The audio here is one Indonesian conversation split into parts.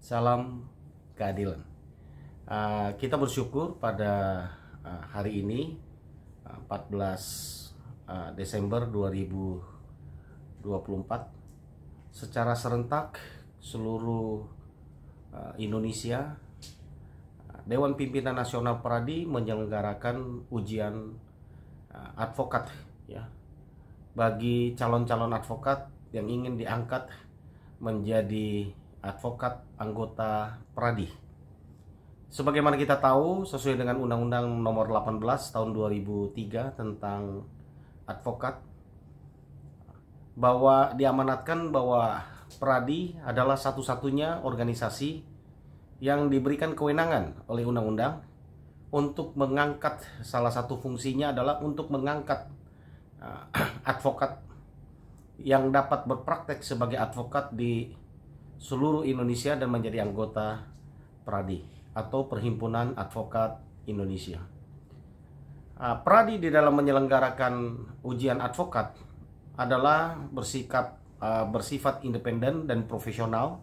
Salam keadilan. Kita bersyukur pada hari ini 14 Desember 2024 secara serentak seluruh Indonesia, Dewan Pimpinan Nasional Pradi menyelenggarakan ujian advokat ya bagi calon-calon advokat yang ingin diangkat menjadi advokat anggota Pradi. Sebagaimana kita tahu, sesuai dengan Undang-Undang Nomor 18 Tahun 2003 tentang advokat, bahwa diamanatkan bahwa Pradi adalah satu-satunya organisasi yang diberikan kewenangan oleh undang-undang untuk mengangkat, salah satu fungsinya adalah untuk mengangkat advokat yang dapat berpraktek sebagai advokat di seluruh Indonesia dan menjadi anggota Pradi atau Perhimpunan Advokat Indonesia. Pradi di dalam menyelenggarakan ujian advokat adalah bersifat independen dan profesional,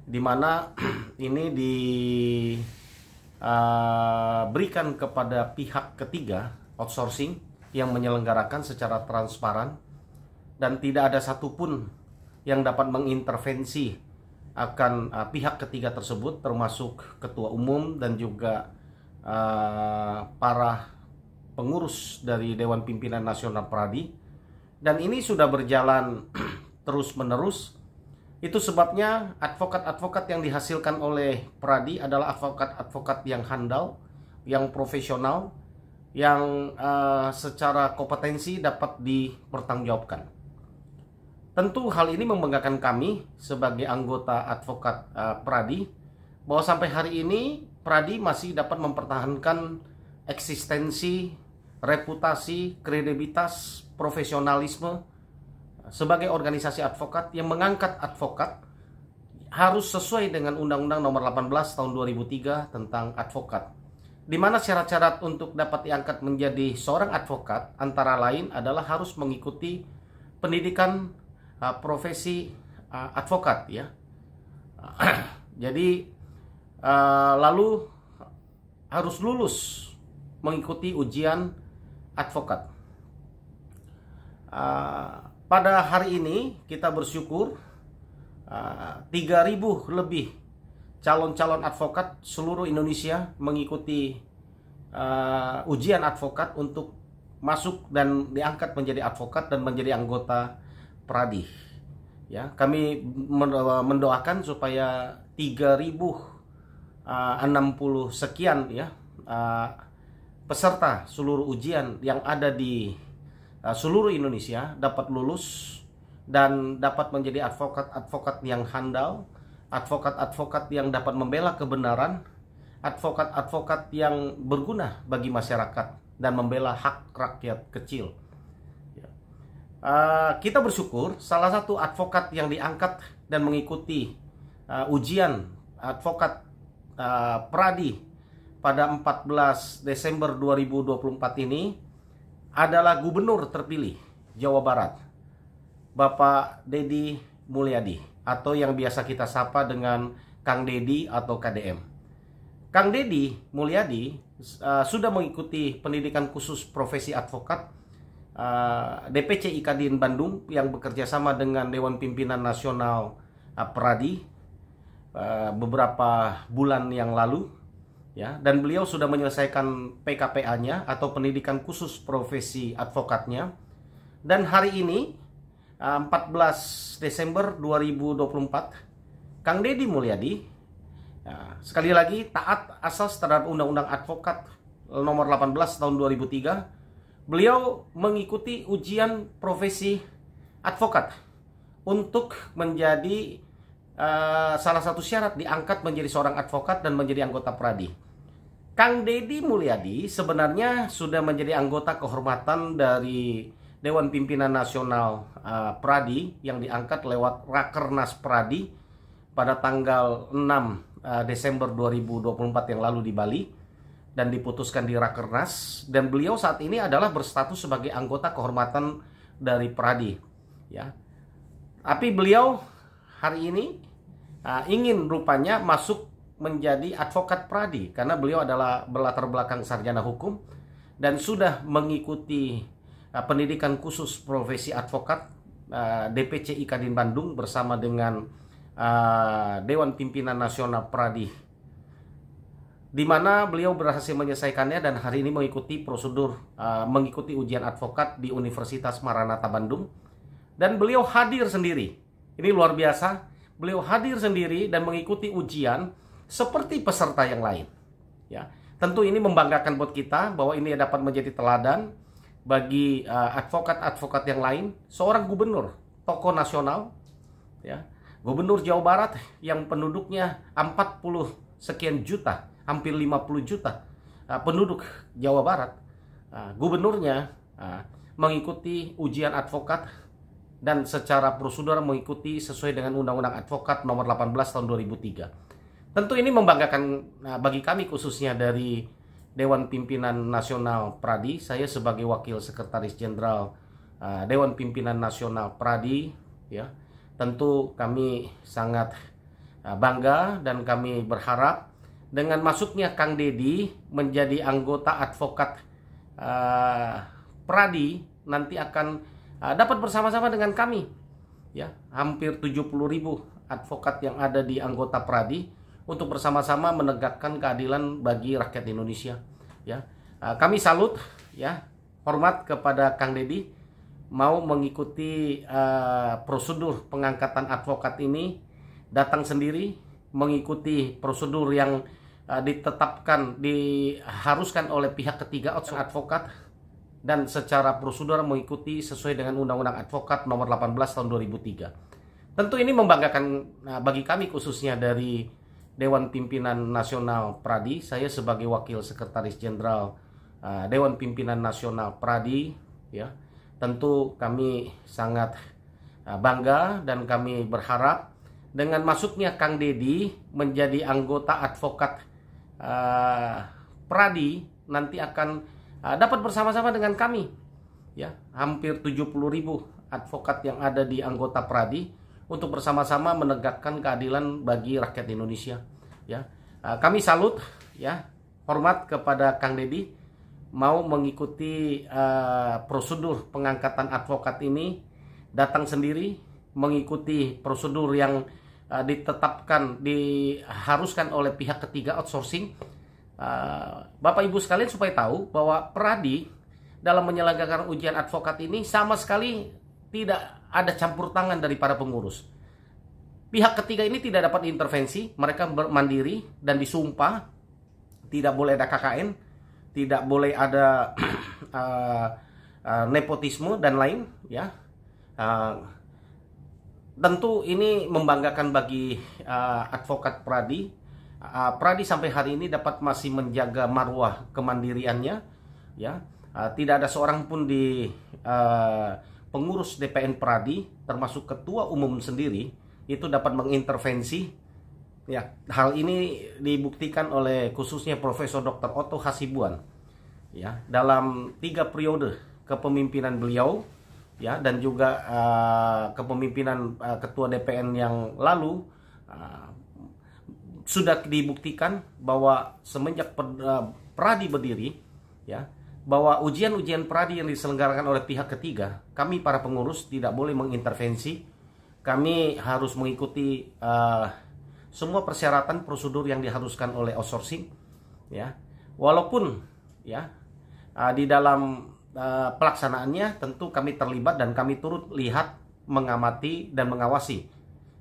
di mana ini diberikan kepada pihak ketiga outsourcing yang menyelenggarakan secara transparan dan tidak ada satupun yang dapat mengintervensi akan pihak ketiga tersebut, termasuk ketua umum dan juga para pengurus dari Dewan Pimpinan Nasional Pradi. Dan ini sudah berjalan terus-menerus. Itu sebabnya advokat-advokat yang dihasilkan oleh Pradi adalah advokat-advokat yang handal, yang profesional, yang secara kompetensi dapat dipertanggungjawabkan. Tentu hal ini membanggakan kami sebagai anggota advokat Pradi, bahwa sampai hari ini Pradi masih dapat mempertahankan eksistensi, reputasi, kredibilitas, profesionalisme sebagai organisasi advokat yang mengangkat advokat harus sesuai dengan Undang-Undang Nomor 18 Tahun 2003 tentang advokat, di mana syarat-syarat untuk dapat diangkat menjadi seorang advokat antara lain adalah harus mengikuti pendidikan profesi advokat ya. Jadi lalu harus lulus mengikuti ujian advokat. Pada hari ini kita bersyukur 3.000 lebih calon-calon advokat seluruh Indonesia mengikuti ujian advokat untuk masuk dan diangkat menjadi advokat dan menjadi anggota Pradi. Ya, kami mendoakan supaya 3.060 sekian ya peserta seluruh ujian yang ada di seluruh Indonesia dapat lulus dan dapat menjadi advokat-advokat yang handal, advokat-advokat yang dapat membela kebenaran, advokat-advokat yang berguna bagi masyarakat dan membela hak rakyat kecil. Kita bersyukur salah satu advokat yang diangkat dan mengikuti ujian advokat Pradi pada 14 Desember 2024 ini adalah Gubernur terpilih Jawa Barat, Bapak Deddy Mulyadi, atau yang biasa kita sapa dengan Kang Deddy atau KDM. Kang Deddy Mulyadi sudah mengikuti pendidikan khusus profesi advokat DPC Kadin Bandung yang bekerja sama dengan Dewan Pimpinan Nasional Pradi beberapa bulan yang lalu ya, dan beliau sudah menyelesaikan PKPA-nya atau pendidikan khusus profesi advokatnya. Dan hari ini 14 Desember 2024 Kang Deddy Mulyadi sekali lagi taat asas terhadap Undang-Undang Advokat Nomor 18 Tahun 2003. Beliau mengikuti ujian profesi advokat untuk menjadi salah satu syarat diangkat menjadi seorang advokat dan menjadi anggota Pradi. Kang Deddy Mulyadi sebenarnya sudah menjadi anggota kehormatan dari Dewan Pimpinan Nasional Pradi yang diangkat lewat Rakernas Pradi pada tanggal 6 Desember 2024 yang lalu di Bali, dan diputuskan di Rakernas, dan beliau saat ini adalah berstatus sebagai anggota kehormatan dari Pradi ya. Tapi beliau hari ini ingin rupanya masuk menjadi advokat Pradi karena beliau adalah berlatar belakang sarjana hukum dan sudah mengikuti pendidikan khusus profesi advokat DPCI Kadin Bandung bersama dengan Dewan Pimpinan Nasional Pradi, di mana beliau berhasil menyelesaikannya dan hari ini mengikuti prosedur mengikuti ujian advokat di Universitas Maranatha Bandung, dan beliau hadir sendiri. Ini luar biasa, beliau hadir sendiri dan mengikuti ujian seperti peserta yang lain. Ya, tentu ini membanggakan buat kita bahwa ini dapat menjadi teladan bagi advokat-advokat yang lain. Seorang gubernur, tokoh nasional, ya, gubernur Jawa Barat yang penduduknya 40 sekian juta, hampir 50 juta penduduk Jawa Barat, gubernurnya mengikuti ujian advokat dan secara prosedur mengikuti sesuai dengan Undang-Undang Advokat Nomor 18 Tahun 2003. Tentu ini membanggakan bagi kami khususnya dari Dewan Pimpinan Nasional Pradi. Saya sebagai Wakil Sekretaris Jenderal Dewan Pimpinan Nasional Pradi, ya, tentu kami sangat bangga dan kami berharap dengan masuknya Kang Dedi menjadi anggota advokat Pradi nanti akan dapat bersama-sama dengan kami, ya, hampir 70.000 advokat yang ada di anggota Pradi untuk bersama-sama menegakkan keadilan bagi rakyat Indonesia. Ya, kami salut, ya, hormat kepada Kang Dedi mau mengikuti prosedur pengangkatan advokat ini, datang sendiri mengikuti prosedur yang ditetapkan, diharuskan oleh pihak ketiga advokat, dan secara prosedur mengikuti sesuai dengan Undang-Undang Advokat Nomor 18 Tahun 2003. Tentu ini membanggakan bagi kami khususnya dari Dewan Pimpinan Nasional Pradi. Saya sebagai Wakil Sekretaris Jenderal Dewan Pimpinan Nasional Pradi, ya, tentu kami sangat bangga dan kami berharap dengan masuknya Kang Dedi menjadi anggota advokat Pradi nanti akan dapat bersama-sama dengan kami, ya, hampir 70.000 advokat yang ada di anggota Pradi untuk bersama-sama menegakkan keadilan bagi rakyat Indonesia. Ya, kami salut, ya, hormat kepada Kang Dedi mau mengikuti prosedur pengangkatan advokat ini, datang sendiri mengikuti prosedur yang ditetapkan, diharuskan oleh pihak ketiga outsourcing. Bapak Ibu sekalian supaya tahu bahwa Pradi dalam menyelenggarakan ujian advokat ini sama sekali tidak ada campur tangan dari para pengurus. Pihak ketiga ini tidak dapat intervensi, mereka mandiri dan disumpah. Tidak boleh ada KKN, tidak boleh ada nepotisme dan lain, ya. Tentu ini membanggakan bagi advokat Pradi. Pradi sampai hari ini dapat masih menjaga marwah kemandiriannya, ya. Tidak ada seorang pun di pengurus DPN Pradi, termasuk ketua umum sendiri, itu dapat mengintervensi. Ya, hal ini dibuktikan oleh khususnya Profesor Dr. Otto Hasibuan, ya, dalam 3 periode kepemimpinan beliau, ya, dan juga kepemimpinan ketua DPN yang lalu, sudah dibuktikan bahwa semenjak Pradi berdiri, ya, bahwa ujian-ujian Pradi yang diselenggarakan oleh pihak ketiga, kami para pengurus tidak boleh mengintervensi. Kami harus mengikuti semua persyaratan prosedur yang diharuskan oleh outsourcing, ya. Walaupun, ya, di dalam pelaksanaannya tentu kami terlibat dan kami turut lihat, mengamati dan mengawasi.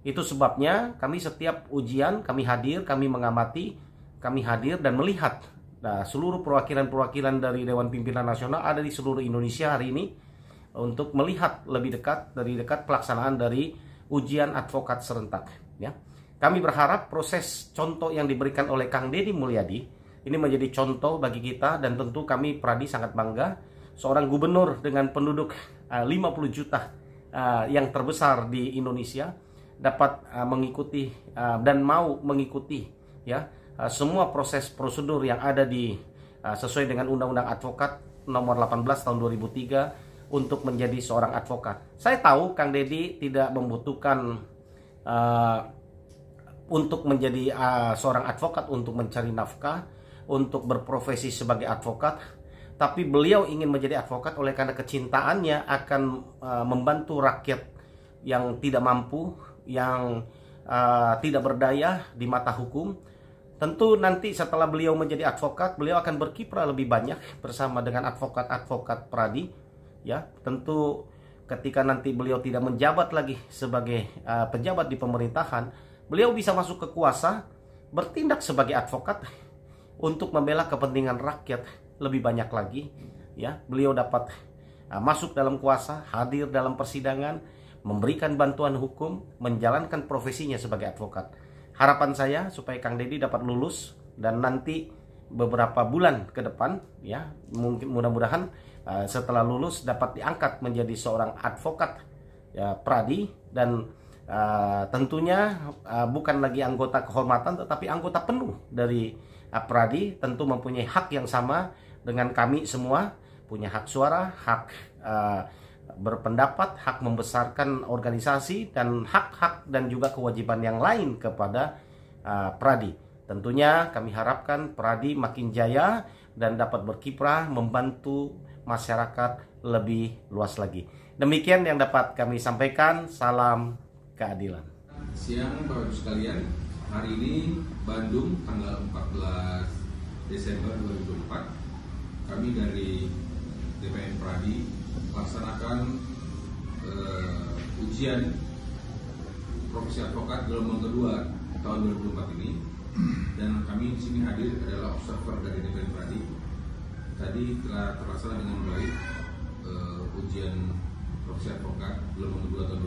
Itu sebabnya kami setiap ujian kami hadir, kami mengamati, kami hadir dan melihat. Nah, seluruh perwakilan-perwakilan dari Dewan Pimpinan Nasional ada di seluruh Indonesia hari ini untuk melihat lebih dekat, dari dekat pelaksanaan dari ujian advokat serentak, ya. Kami berharap proses contoh yang diberikan oleh Kang Dedi Mulyadi ini menjadi contoh bagi kita, dan tentu kami Pradi sangat bangga seorang gubernur dengan penduduk 50 juta yang terbesar di Indonesia dapat mengikuti dan mau mengikuti, ya, semua proses prosedur yang ada di sesuai dengan Undang-Undang Advokat Nomor 18 Tahun 2003 untuk menjadi seorang advokat. Saya tahu Kang Dedi tidak membutuhkan untuk menjadi seorang advokat, untuk mencari nafkah, untuk berprofesi sebagai advokat. Tapi beliau ingin menjadi advokat oleh karena kecintaannya akan membantu rakyat yang tidak mampu, yang tidak berdaya di mata hukum. Tentu nanti setelah beliau menjadi advokat, beliau akan berkiprah lebih banyak bersama dengan advokat-advokat Pradi. Ya, tentu ketika nanti beliau tidak menjabat lagi sebagai pejabat di pemerintahan, beliau bisa masuk ke kuasa, bertindak sebagai advokat untuk membela kepentingan rakyat lebih banyak lagi. Ya, beliau dapat masuk dalam kuasa, hadir dalam persidangan, memberikan bantuan hukum, menjalankan profesinya sebagai advokat. Harapan saya supaya Kang Deddy dapat lulus dan nanti beberapa bulan ke depan, ya, mungkin mudah-mudahan setelah lulus dapat diangkat menjadi seorang advokat, ya, Pradi, dan tentunya bukan lagi anggota kehormatan tetapi anggota penuh dari Pradi. Tentu mempunyai hak yang sama dengan kami semua, punya hak suara, hak berpendapat, hak membesarkan organisasi, dan hak-hak dan juga kewajiban yang lain kepada Pradi. Tentunya kami harapkan Pradi makin jaya dan dapat berkiprah membantu masyarakat lebih luas lagi. Demikian yang dapat kami sampaikan. Salam keadilan. Siang Bapak Ibu sekalian, hari ini Bandung tanggal 14 Desember 2024, kami dari DPN Pradi melaksanakan ujian profesi advokat gelombang kedua tahun 2024 ini, dan kami di sini hadir adalah observer dari DPN Pradi. Tadi telah terlaksana dengan baik ujian profesi advokat gelombang kedua tahun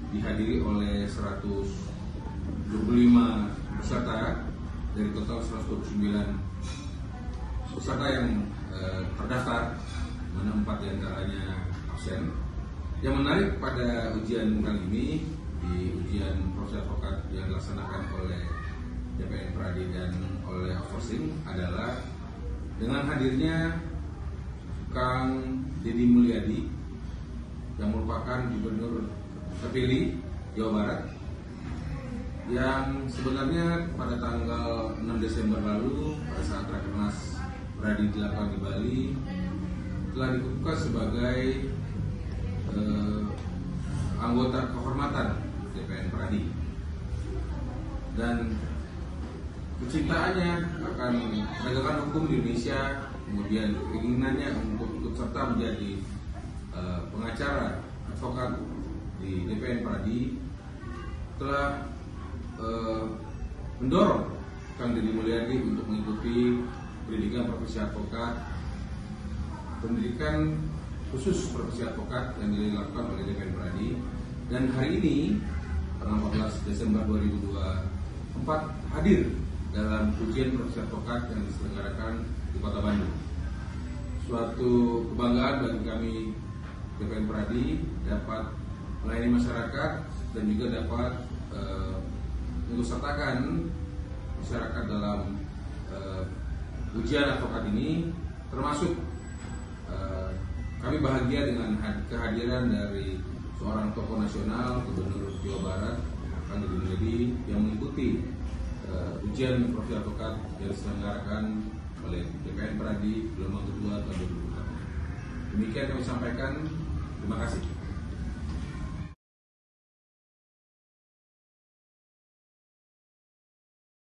2024, dihadiri oleh 125 peserta dari total 129 peserta yang terdaftar, mana 4 diantaranya absen. Yang menarik pada ujian kali ini, di ujian profesi advokat yang dilaksanakan oleh DPN Pradi dan oleh outsourcing, adalah dengan hadirnya Kang Deddy Mulyadi yang merupakan gubernur terpilih Jawa Barat, yang sebenarnya pada tanggal 6 Desember lalu pada saat Rakernas Pradi dilakukan di Bali telah dikukuhkan sebagai anggota kehormatan DPN Pradi, dan kecintaannya akan penegakan hukum di Indonesia, kemudian keinginannya untuk ikut serta menjadi pengacara advokat di DPN Pradi telah mendorong Kang Deddy Mulyadi untuk mengikuti pendidikan profesi advokat, pendidikan khusus profesi advokat yang dilakukan oleh DPN Pradi. Dan hari ini tanggal 14 Desember 2024 hadir dalam ujian profesi advokat yang diselenggarakan di Kota Bandung. Suatu kebanggaan bagi kami DPN Pradi dapat melayani masyarakat dan juga dapat mengikutsertakan masyarakat dalam ujian advokat ini, termasuk kami bahagia dengan kehadiran dari seorang tokoh nasional, Gubernur Jawa Barat, Kang Deddy Mulyadi, yang mengikuti ujian profesi advokat yang diselenggarakan oleh DPN Pradi gelombang kedua tahun 2024. Demikian kami sampaikan. Terima kasih.